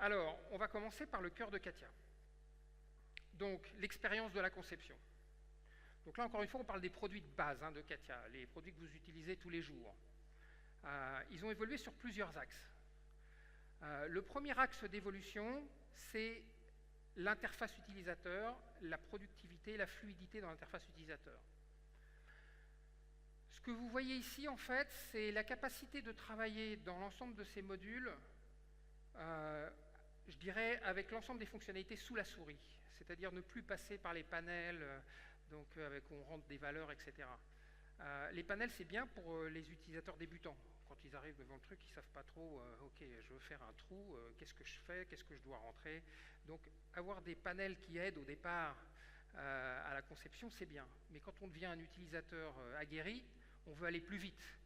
Alors, on va commencer par le cœur de Katia. Donc, l'expérience de la conception. Donc là, encore une fois, on parle des produits de base de Katia, les produits que vous utilisez tous les jours. Ils ont évolué sur plusieurs axes. Le premier axe d'évolution, c'est l'interface utilisateur, la productivité, la fluidité dans l'interface utilisateur. Ce que vous voyez ici, en fait, c'est la capacité de travailler dans l'ensemble de ces modules, je dirais, avec l'ensemble des fonctionnalités sous la souris, c'est-à-dire ne plus passer par les panels, donc avec on rentre des valeurs, etc. Les panels, c'est bien pour les utilisateurs débutants. Quand ils arrivent devant le truc, ils ne savent pas trop, ok, je veux faire un trou, qu'est-ce que je fais, qu'est-ce que je dois rentrer. Donc, avoir des panels qui aident au départ à la conception, c'est bien. Mais quand on devient un utilisateur aguerri, on veut aller plus vite.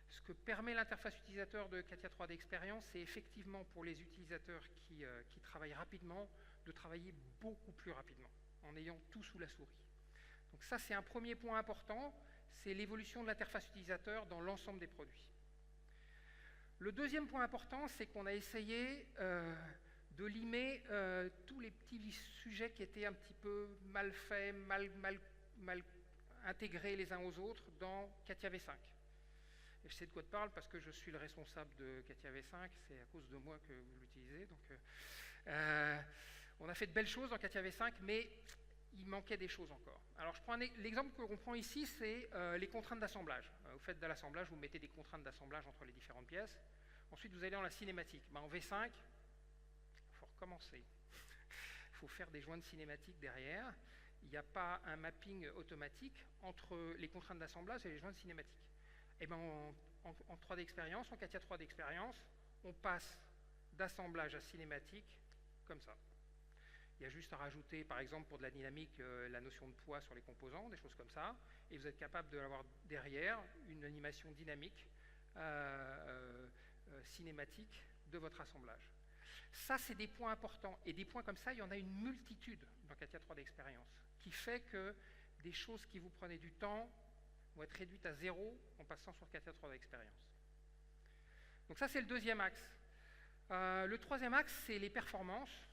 Ce que permet l'interface utilisateur de Katia 3D Experience, c'est effectivement pour les utilisateurs qui travaillent rapidement, de travailler beaucoup plus rapidement, en ayant tout sous la souris. Donc ça, c'est un premier point important, c'est l'évolution de l'interface utilisateur dans l'ensemble des produits. Le deuxième point important, c'est qu'on a essayé de limer tous les petits sujets qui étaient un petit peu mal faits, mal intégrés les uns aux autres dans Katia V5. Et je sais de quoi je parle parce que je suis le responsable de Katia V5, c'est à cause de moi que vous l'utilisez. Donc, on a fait de belles choses dans Katia V5, mais il manquait des choses encore. Alors, je prends l'exemple que l'on prend ici, c'est les contraintes d'assemblage. Vous faites de l'assemblage, vous mettez des contraintes d'assemblage entre les différentes pièces. Ensuite, vous allez dans la cinématique. En V5, il faut recommencer. Il faut faire des joints de cinématique derrière. Il n'y a pas un mapping automatique entre les contraintes d'assemblage et les joints de cinématique. Et en 3D Experience, en Katia 3D Experience, on passe d'assemblage à cinématique comme ça. Il y a juste à rajouter, par exemple, pour de la dynamique, la notion de poids sur les composants, des choses comme ça, et vous êtes capable d'avoir derrière une animation dynamique, cinématique de votre assemblage. Ça, c'est des points importants. Et des points comme ça, il y en a une multitude dans Katia 3D Experience, qui fait que des choses qui vous prenaient du temps vont être réduites à zéro en passant sur Katia 3D Experience. Donc ça, c'est le deuxième axe. Le troisième axe, c'est les performances.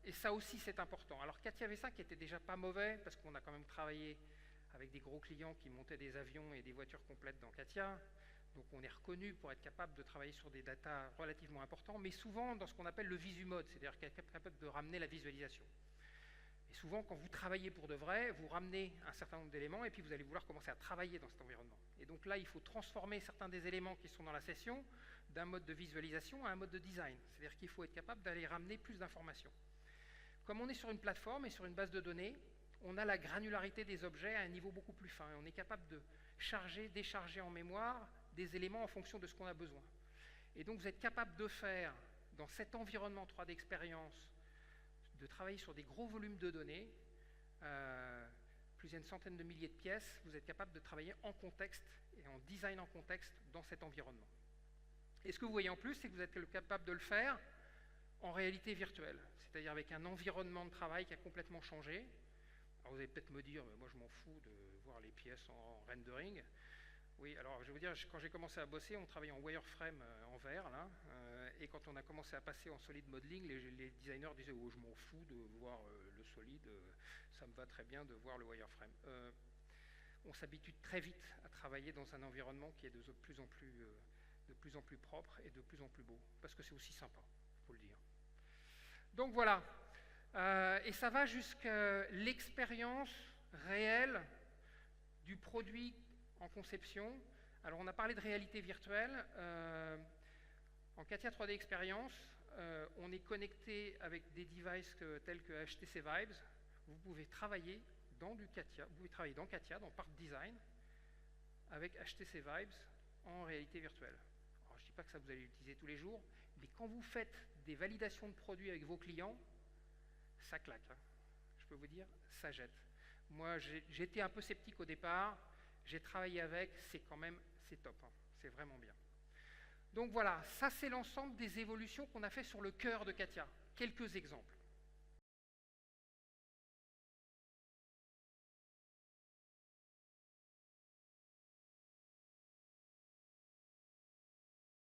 Et ça aussi, c'est important. Alors Katia V5 était déjà pas mauvais, parce qu'on a quand même travaillé avec des gros clients qui montaient des avions et des voitures complètes dans Katia. Donc on est reconnu pour être capable de travailler sur des datas relativement importants, mais souvent dans ce qu'on appelle le visu mode, c'est-à-dire capable de ramener la visualisation. Et souvent, quand vous travaillez pour de vrai, vous ramenez un certain nombre d'éléments et puis vous allez vouloir commencer à travailler dans cet environnement. Et donc là, il faut transformer certains des éléments qui sont dans la session d'un mode de visualisation à un mode de design. C'est-à-dire qu'il faut être capable d'aller ramener plus d'informations. Comme on est sur une plateforme et sur une base de données, on a la granularité des objets à un niveau beaucoup plus fin. Et on est capable de charger, décharger en mémoire des éléments en fonction de ce qu'on a besoin. Et donc vous êtes capable de faire, dans cet environnement 3D Experience, de travailler sur des gros volumes de données, plusieurs centaines de milliers de pièces, vous êtes capable de travailler en contexte et en design en contexte dans cet environnement. Et ce que vous voyez en plus, c'est que vous êtes capable de le faire en réalité virtuelle, c'est-à-dire avec un environnement de travail qui a complètement changé. Alors vous allez peut-être me dire, moi je m'en fous de voir les pièces en rendering. Oui, alors je vais vous dire, quand j'ai commencé à bosser, on travaillait en wireframe en vert, là, et quand on a commencé à passer en solid modeling, les designers disaient, oh, je m'en fous de voir le solide, ça me va très bien de voir le wireframe. On s'habitue très vite à travailler dans un environnement qui est de plus en plus propre et de plus en plus beau, parce que c'est aussi sympa, il faut le dire. Donc voilà, et ça va jusqu'à l'expérience réelle du produit en conception. Alors on a parlé de réalité virtuelle. En Katia 3D Experience, on est connecté avec des devices tels que HTC Vibes. Vous pouvez travailler dans du Katia, vous pouvez travailler dans Katia, dans Part Design, avec HTC Vibes en réalité virtuelle. Alors je ne dis pas que ça vous allez l'utiliser tous les jours, mais quand vous faites des validations de produits avec vos clients, ça claque. Je peux vous dire, ça jette. Moi, j'étais un peu sceptique au départ. J'ai travaillé avec, c'est top, c'est vraiment bien. Donc voilà, ça c'est l'ensemble des évolutions qu'on a fait sur le cœur de Katia. Quelques exemples.